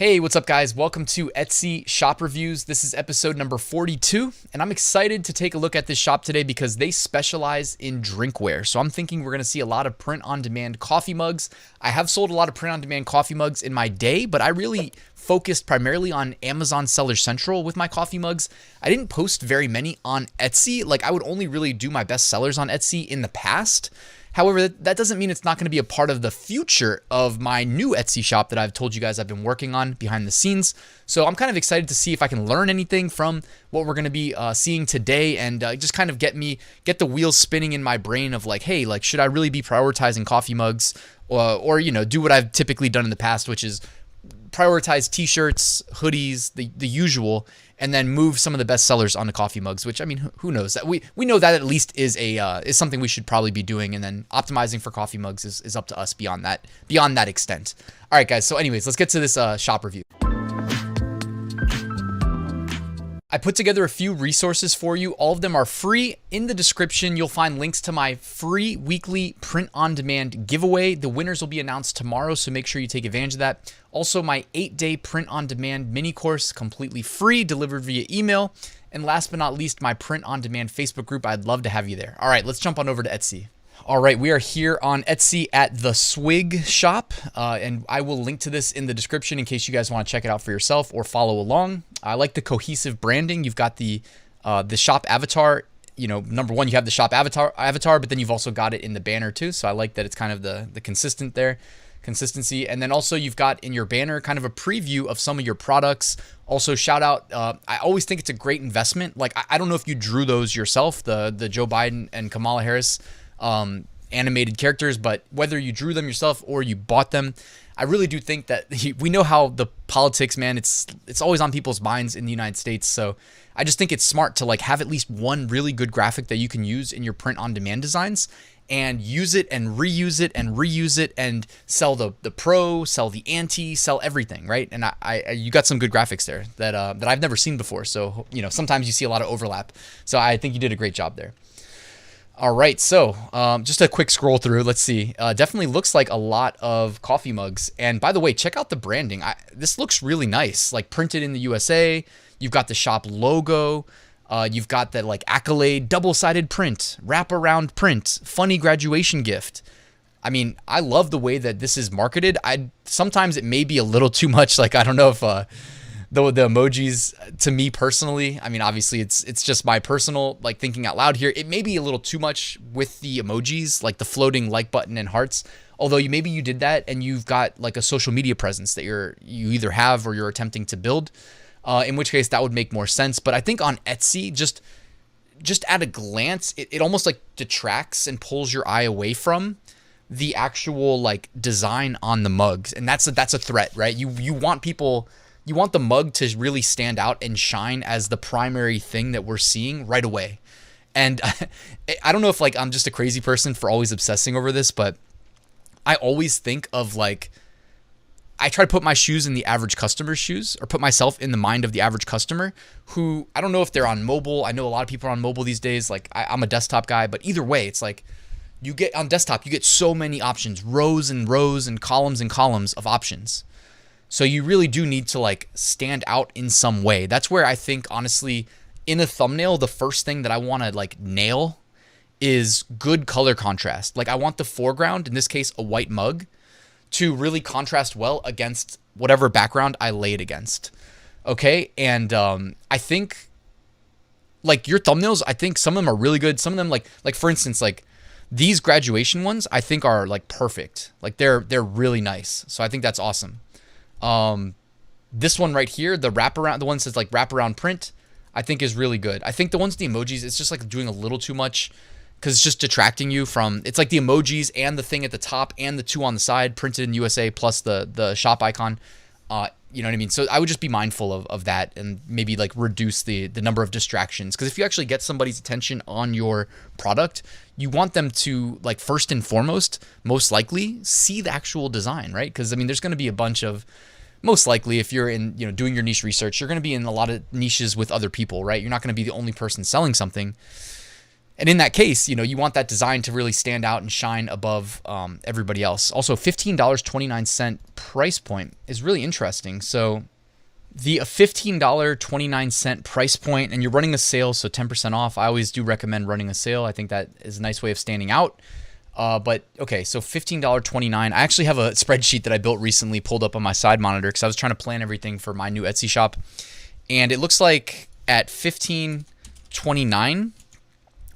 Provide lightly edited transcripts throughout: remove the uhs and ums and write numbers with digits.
Hey, what's up guys? Welcome to Etsy Shop Reviews. This is episode number 42, and I'm excited to take a look at this shop today because they specialize in drinkware. So I'm thinking we're gonna see a lot of print-on-demand coffee mugs. I have sold a lot of print-on-demand coffee mugs in my day, but I really focused primarily on Amazon Seller Central with my coffee mugs. I didn't post very many on Etsy. Like I would only really do my best sellers on Etsy in the past. However, that doesn't mean it's not going to be a part of the future of my new Etsy shop that I've told you guys I've been working on behind the scenes. So I'm kind of excited to see if I can learn anything from what we're going to be seeing today and just kind of get the wheels spinning in my brain of like, hey, like should I really be prioritizing coffee mugs or you know, do what I've typically done in the past, which is prioritize t-shirts, hoodies, the usual, and then move some of the best sellers onto coffee mugs, which I mean, who knows? That we know that at least is something we should probably be doing, and then optimizing for coffee mugs is up to us beyond that extent. All right, guys. So anyways, let's get to this shop review. I put together a few resources for you. All of them are free. In the description, you'll find links to my free weekly print-on-demand giveaway. The winners will be announced tomorrow, so make sure you take advantage of that. Also, my 8-day print-on-demand mini course, completely free, delivered via email. And last but not least, my print-on-demand Facebook group. I'd love to have you there. All right, let's jump on over to Etsy. All right, we are here on Etsy at the Swig shop, and I will link to this in the description in case you guys want to check it out for yourself or follow along. I like the cohesive branding. You've got the shop avatar. You know, number one, you have the shop avatar, but then you've also got it in the banner too. So I like that it's kind of the consistency. And then also you've got in your banner kind of a preview of some of your products. Also shout out, I always think it's a great investment. Like I don't know if you drew those yourself, the Joe Biden and Kamala Harris animated characters, but whether you drew them yourself or you bought them, I really do think that we know how the politics, man, it's always on people's minds in the United States. So I just think it's smart to like have at least one really good graphic that you can use in your print on demand designs and use it and reuse it and reuse it and sell the pro, sell the anti, sell everything, right? And you got some good graphics there that I've never seen before. So, you know, sometimes you see a lot of overlap. So I think you did a great job there. All right, so just a quick scroll through. Let's see. Definitely looks like a lot of coffee mugs. And by the way, check out the branding. This looks really nice, like printed in the USA. You've got the shop logo. You've got that like accolade, double-sided print, wraparound print, funny graduation gift. I mean, I love the way that this is marketed. Sometimes it may be a little too much. Like, I don't know if the emojis, to me personally, I mean, obviously it's just my personal like thinking out loud here. It may be a little too much with the emojis, like the floating like button and hearts. Although maybe you did that and you've got like a social media presence that you either have or you're attempting to build, in which case that would make more sense. But I think on Etsy, just at a glance, it almost like detracts and pulls your eye away from the actual like design on the mugs, and that's a threat, right? You want people. You want the mug to really stand out and shine as the primary thing that we're seeing right away. And I don't know if like I'm just a crazy person for always obsessing over this, but I always think of like, I try to put my shoes in the average customer's shoes or put myself in the mind of the average customer who, I don't know if they're on mobile. I know a lot of people are on mobile these days. Like I'm a desktop guy, but either way, it's like you get on desktop, you get so many options, rows and rows and columns of options. So you really do need to like stand out in some way. That's where I think, honestly, in a thumbnail, the first thing that I want to like nail is good color contrast. Like I want the foreground, in this case, a white mug, to really contrast well against whatever background I lay it against. Okay. And I think like your thumbnails, I think some of them are really good. Some of them like for instance, like these graduation ones, I think are like perfect. Like they're really nice. So I think that's awesome. This one right here, the one that says like wraparound print, I think is really good. I think the ones with the emojis, it's just like doing a little too much because it's just detracting you from, it's like the emojis and the thing at the top and the two on the side printed in USA plus the shop icon. You know what I mean? So I would just be mindful of that and maybe like reduce the number of distractions. Because if you actually get somebody's attention on your product, you want them to like first and foremost, most likely see the actual design, right? Because I mean, there's going to be a bunch of, most likely if you're in, you know, doing your niche research, you're going to be in a lot of niches with other people, right? You're not going to be the only person selling something. And in that case, you want that design to really stand out and shine above everybody else. Also, $15.29 price point is really interesting. So the $15.29 price point, and you're running a sale, so 10% off. I always do recommend running a sale. I think that is a nice way of standing out. But okay, so $15.29. I actually have a spreadsheet that I built recently pulled up on my side monitor because I was trying to plan everything for my new Etsy shop. And it looks like at $15.29,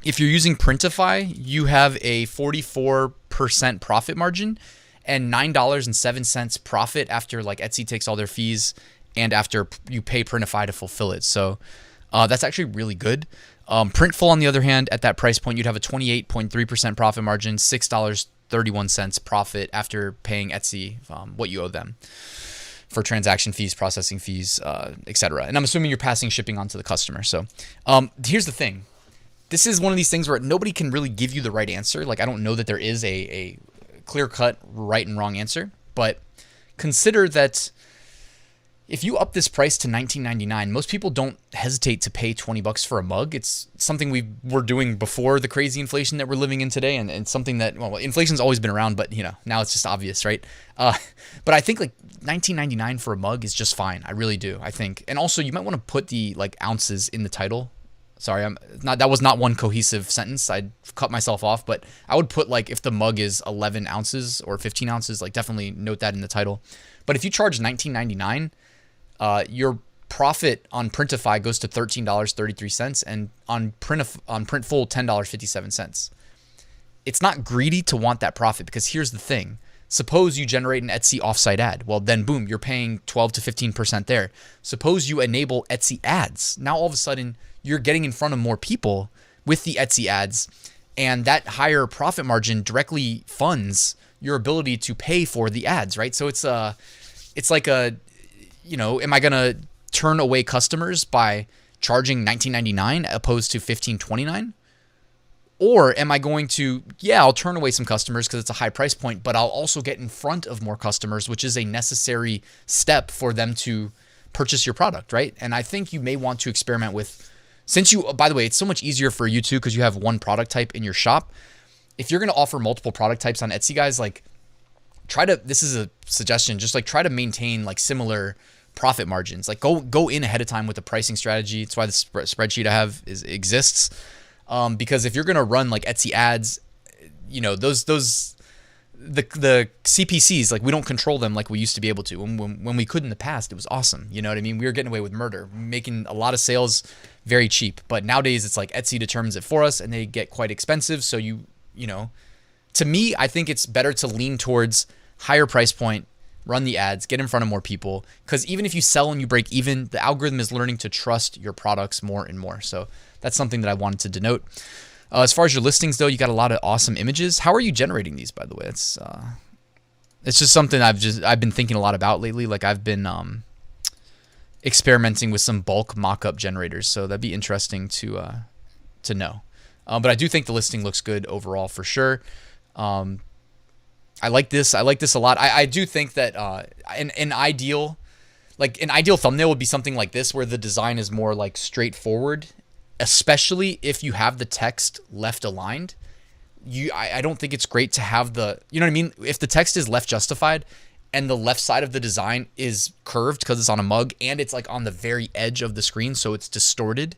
if you're using Printify, you have a 44% profit margin and $9.07 profit after like Etsy takes all their fees and after you pay Printify to fulfill it. So that's actually really good. Printful, on the other hand, at that price point, you'd have a 28.3% profit margin, $6.31 profit after paying Etsy what you owe them for transaction fees, processing fees, etc. And I'm assuming you're passing shipping on to the customer. So here's the thing. This is one of these things where nobody can really give you the right answer. Like, I don't know that there is a clear-cut right and wrong answer, but consider that if you up this price to $19.99, most people don't hesitate to pay $20 for a mug. It's something we were doing before the crazy inflation that we're living in today, and something that, well, inflation's always been around, but now it's just obvious, right? But I think like $19.99 for a mug is just fine. I really do. I think, and also you might want to put the like ounces in the title. Sorry, that was not one cohesive sentence. I'd cut myself off, but I would put like if the mug is 11 ounces or 15 ounces, like definitely note that in the title. But if you charge $19.99, your profit on Printify goes to $13.33 and on Printful $10.57. It's not greedy to want that profit because here's the thing. Suppose you generate an Etsy offsite ad. Well, then boom, you're paying 12 to 15% there. Suppose you enable Etsy ads. Now all of a sudden you're getting in front of more people with the Etsy ads, and that higher profit margin directly funds your ability to pay for the ads, right? So it's like am I going to turn away customers by charging $19.99 opposed to $15.29? Or am I going to, I'll turn away some customers because it's a high price point, but I'll also get in front of more customers, which is a necessary step for them to purchase your product, right? And I think you may want to experiment with, by the way, it's so much easier for you too because you have one product type in your shop. If you're going to offer multiple product types on Etsy, guys, like this is a suggestion, just like try to maintain like similar profit margins. Like go in ahead of time with a pricing strategy. It's why the spreadsheet I have exists. Because if you're going to run like Etsy ads, the CPCs, like we don't control them like we used to be able to. When we could in the past, it was awesome. You know what I mean? We were getting away with murder, making a lot of sales very cheap. But nowadays it's like Etsy determines it for us and they get quite expensive. So to me, I think it's better to lean towards higher price point, run the ads, get in front of more people. Because even if you sell and you break even, the algorithm is learning to trust your products more and more. So that's something that I wanted to denote. As far as your listings, though, you got a lot of awesome images. How are you generating these, by the way? It's just something I've been thinking a lot about lately. Like I've been experimenting with some bulk mock-up generators, so that'd be interesting to know. But I do think the listing looks good overall for sure. I like this. I like this a lot. I do think that an ideal thumbnail would be something like this, where the design is more like straightforward, especially if you have the text left aligned. I don't think it's great to have you know what I mean? If the text is left justified and the left side of the design is curved because it's on a mug and it's like on the very edge of the screen, so it's distorted,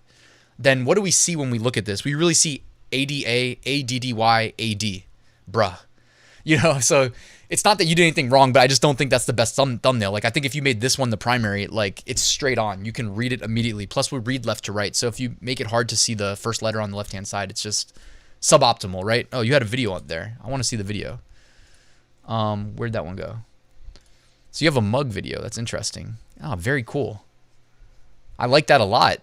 then what do we see when we look at this? We really see ADA, ADDY, AD, bruh. So it's not that you did anything wrong, but I just don't think that's the best thumbnail. Like I think if you made this one the primary, like it's straight on. You can read it immediately. Plus we read left to right. So if you make it hard to see the first letter on the left-hand side, it's just suboptimal, right? Oh, you had a video up there. I want to see the video. Where'd that one go? So you have a mug video. That's interesting. Oh, very cool. I like that a lot.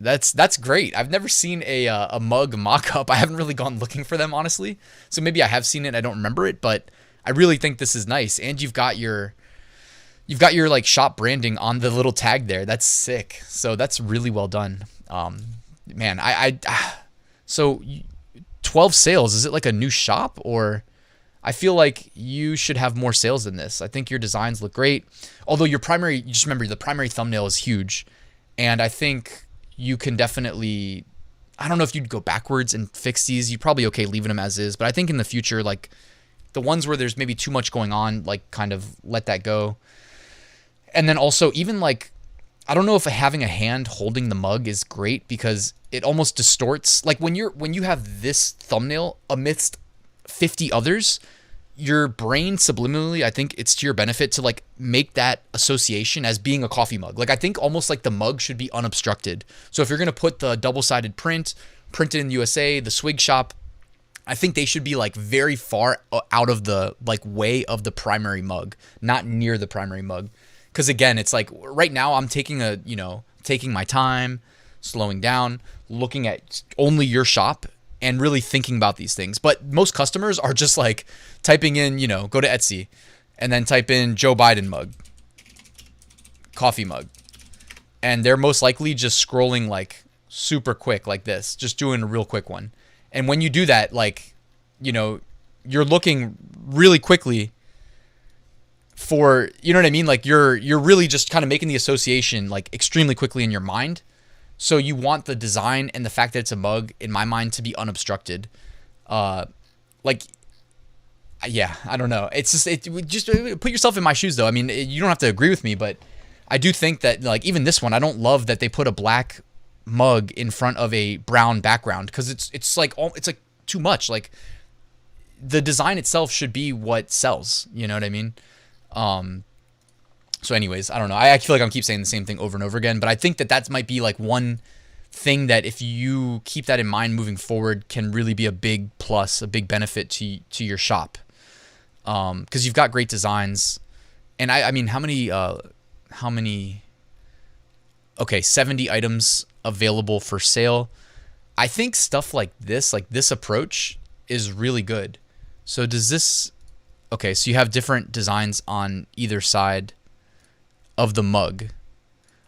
That's great. I've never seen a mug mock-up. I haven't really gone looking for them, honestly. So maybe I have seen it. I don't remember it, but I really think this is nice. And you've got your like shop branding on the little tag there. That's sick. So that's really well done. Man, so 12 sales. Is it like a new shop, or I feel like you should have more sales than this. I think your designs look great. Although you just remember the primary thumbnail is huge, and I think you can definitely, I don't know if you'd go backwards and fix these. You're probably okay leaving them as is. But I think in the future, like the ones where there's maybe too much going on, like kind of let that go. And then also even like, I don't know if having a hand holding the mug is great because it almost distorts. Like when you have this thumbnail amidst 50 others, your brain subliminally, I think it's to your benefit to like make that association as being a coffee mug. Like I think almost like the mug should be unobstructed. So if you're going to put the double-sided print, printed in the USA, the swig shop, I think they should be like very far out of the like way of the primary mug, not near the primary mug. Cause again, it's like right now I'm taking my time, slowing down, looking at only your shop and really thinking about these things. But most customers are just like typing in, go to Etsy and then type in Joe Biden mug, coffee mug. And they're most likely just scrolling like super quick like this, just doing a real quick one. And when you do that, like, you're looking really quickly for, you know what I mean? Like you're really just kind of making the association like extremely quickly in your mind. So you want the design and the fact that it's a mug, in my mind, to be unobstructed. Like, yeah, I don't know. It's just put yourself in my shoes, though. I mean, you don't have to agree with me, but I do think that, like, even this one, I don't love that they put a black mug in front of a brown background because it's like too much. Like, the design itself should be what sells. You know what I mean? So anyways, I don't know. I feel like I keep saying the same thing over and over again, but I think that might be like one thing that if you keep that in mind moving forward can really be a big plus, a big benefit to your shop. Cause you've got great designs. And I mean, how many, okay, 70 items available for sale. I think stuff like this approach is really good. So does this, okay, so you have different designs on either side of the mug.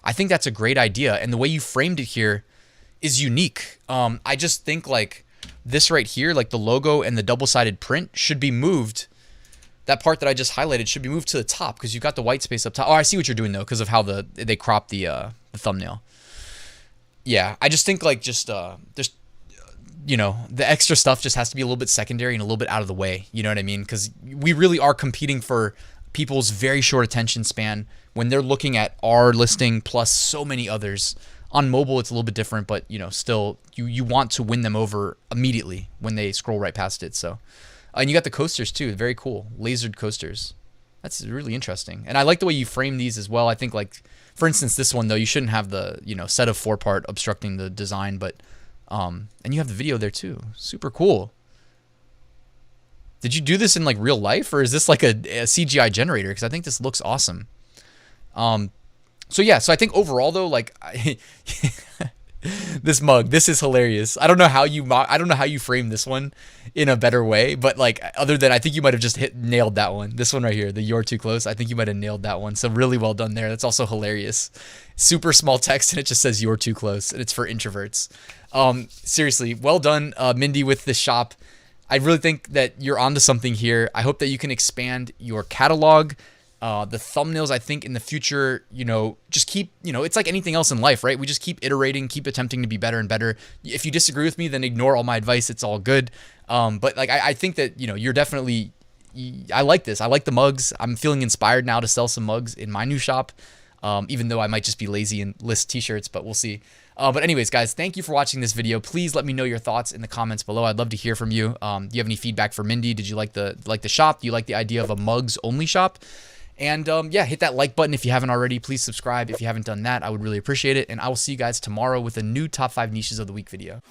I think that's a great idea. And the way you framed it here is unique. I just think like this right here, like the logo and the double-sided print should be moved. That part that I just highlighted should be moved to the top because you've got the white space up top. Oh, I see what you're doing though because of how they crop the thumbnail. Yeah, I just think like just the extra stuff just has to be a little bit secondary and a little bit out of the way. You know what I mean? Because we really are competing for people's very short attention span when they're looking at our listing plus so many others. On mobile, it's a little bit different, but still you want to win them over immediately when they scroll right past it. So, and you got the coasters too, very cool, lasered coasters. That's really interesting, and I like the way you frame these as well. I think like, for instance, this one though, you shouldn't have the set of 4-part obstructing the design, but and you have the video there too, super cool. Did you do this in like real life or is this like a CGI generator? Because I think this looks awesome. So yeah, so I think overall though, like this mug, this is hilarious. I don't know how you frame this one in a better way, but like other than I think you might have just nailed that one. This one right here, the "You're too close." I think you might have nailed that one. So really well done there. That's also hilarious. Super small text and it just says "You're too close" and it's for introverts. Seriously, well done, Mindy, with this shop. I really think that you're onto something here. I hope that you can expand your catalog. The thumbnails, I think in the future, just keep, it's like anything else in life, right? We just keep iterating, keep attempting to be better and better. If you disagree with me, then ignore all my advice. It's all good. But like, I think that, you're definitely, I like this. I like the mugs. I'm feeling inspired now to sell some mugs in my new shop. Even though I might just be lazy and list t-shirts, but we'll see. But anyways, guys, thank you for watching this video. Please let me know your thoughts in the comments below. I'd love to hear from you. Do you have any feedback for Mindy? Did you like the shop? Do you like the idea of a mugs only shop? And yeah, hit that like button if you haven't already. Please subscribe if you haven't done that. I would really appreciate it. And I will see you guys tomorrow with a new top 5 niches of the week video.